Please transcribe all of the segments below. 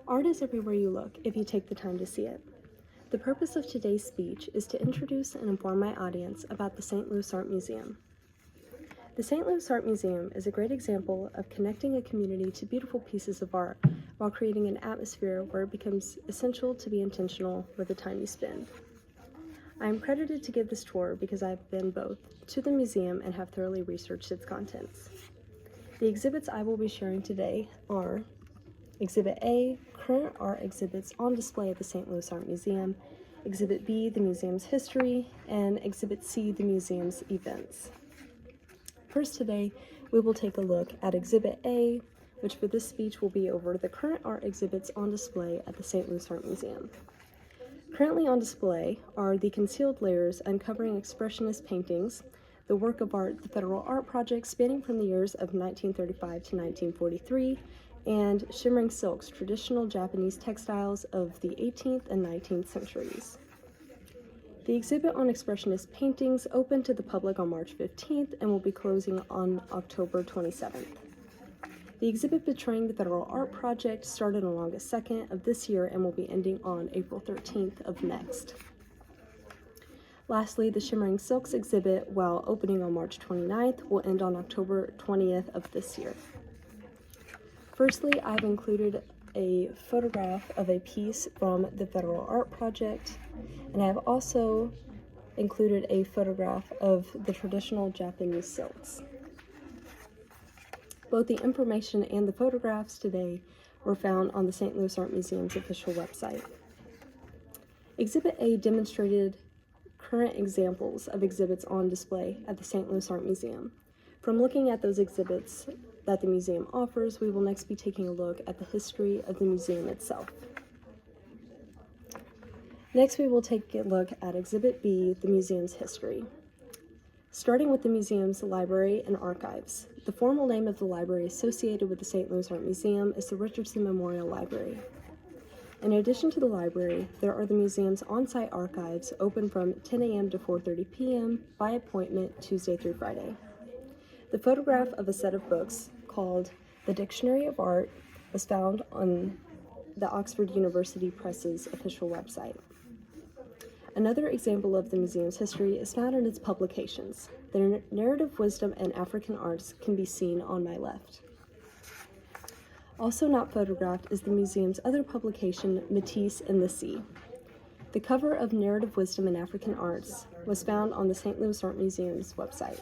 Art is everywhere you look if you take the time to see it. The purpose of today's speech is to introduce and inform my audience about the St. Louis Art Museum. The St. Louis Art Museum is a great example of connecting a community to beautiful pieces of art while creating an atmosphere where it becomes essential to be intentional with the time you spend. I am credited to give this tour because I have been both to the museum and have thoroughly researched its contents. The exhibits I will be sharing today are Exhibit A, current art exhibits on display at the St. Louis Art Museum, Exhibit B, the museum's history, and Exhibit C, the museum's events. First today, we will take a look at Exhibit A, which for this speech will be over the current art exhibits on display at the St. Louis Art Museum. Currently on display are the concealed layers uncovering expressionist paintings, the work of art, the Federal Art Project spanning from the years of 1935 to 1943, and shimmering silks, traditional Japanese textiles of the 18th and 19th centuries. The exhibit on expressionist paintings opened to the public on March 15th and will be closing on October 27th. The exhibit portraying the Federal Art Project started on August 2nd of this year and will be ending on April 13th of next. Lastly, the Shimmering Silks exhibit, while opening on March 29th, will end on October 20th of this year. Firstly, I've included a photograph of a piece from the Federal Art Project, and I've also included a photograph of the traditional Japanese silks. Both the information and the photographs today were found on the St. Louis Art Museum's official website. Exhibit A demonstrated current examples of exhibits on display at the St. Louis Art Museum. From looking at those exhibits that the museum offers, we will next be taking a look at the history of the museum itself. Next, we will take a look at Exhibit B, the museum's history. Starting with the museum's library and archives. The formal name of the library associated with the St. Louis Art Museum is the Richardson Memorial Library. In addition to the library, there are the museum's on-site archives open from 10 a.m. to 4:30 p.m. by appointment Tuesday through Friday. The photograph of a set of books called The Dictionary of Art was found on the Oxford University Press's official website. Another example of the museum's history is found in its publications. The Narrative Wisdom and African Arts can be seen on my left. Also not photographed is the museum's other publication, Matisse and the Sea. The cover of Narrative Wisdom and African Arts was found on the St. Louis Art Museum's website.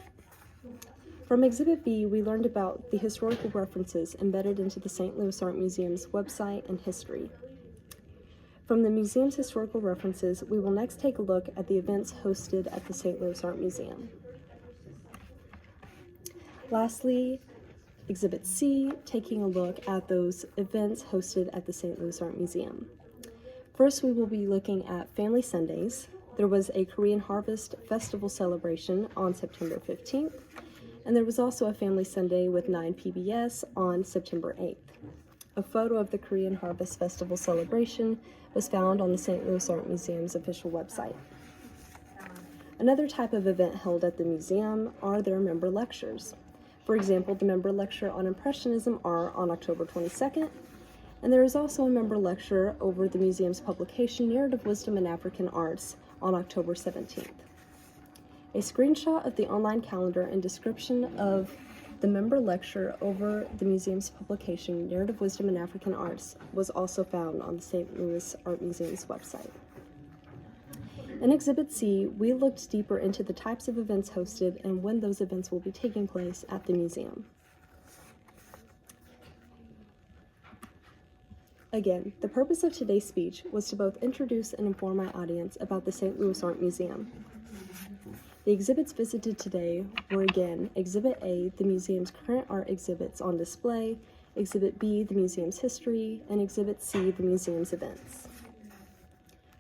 From Exhibit B, we learned about the historical references embedded into the St. Louis Art Museum's website and history. From the museum's historical references, we will next take a look at the events hosted at the St. Louis Art Museum. Lastly, Exhibit C, taking a look at those events hosted at the St. Louis Art Museum. First, we will be looking at Family Sundays. There was a Korean Harvest Festival celebration on September 15th, and there was also a Family Sunday with 9 PBS on September 8th. A photo of the Korean Harvest Festival celebration was found on the St. Louis Art Museum's official website. Another type of event held at the museum are their member lectures. For example, the member lecture on Impressionism are on October 22nd, and there is also a member lecture over the museum's publication Narrative Wisdom and African Arts on October 17th. A screenshot of the online calendar and description of the member lecture over the museum's publication Narrative Wisdom and African Arts was also found on the St. Louis Art Museum's website. In Exhibit C, we looked deeper into the types of events hosted and when those events will be taking place at the museum. Again, the purpose of today's speech was to both introduce and inform my audience about the St. Louis Art Museum. The exhibits visited today were again Exhibit A, the museum's current art exhibits on display, Exhibit B, the museum's history, and Exhibit C, the museum's events.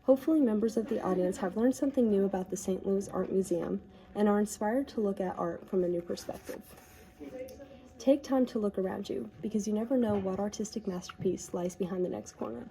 Hopefully members of the audience have learned something new about the St. Louis Art Museum and are inspired to look at art from a new perspective. Take time to look around you, because you never know what artistic masterpiece lies behind the next corner.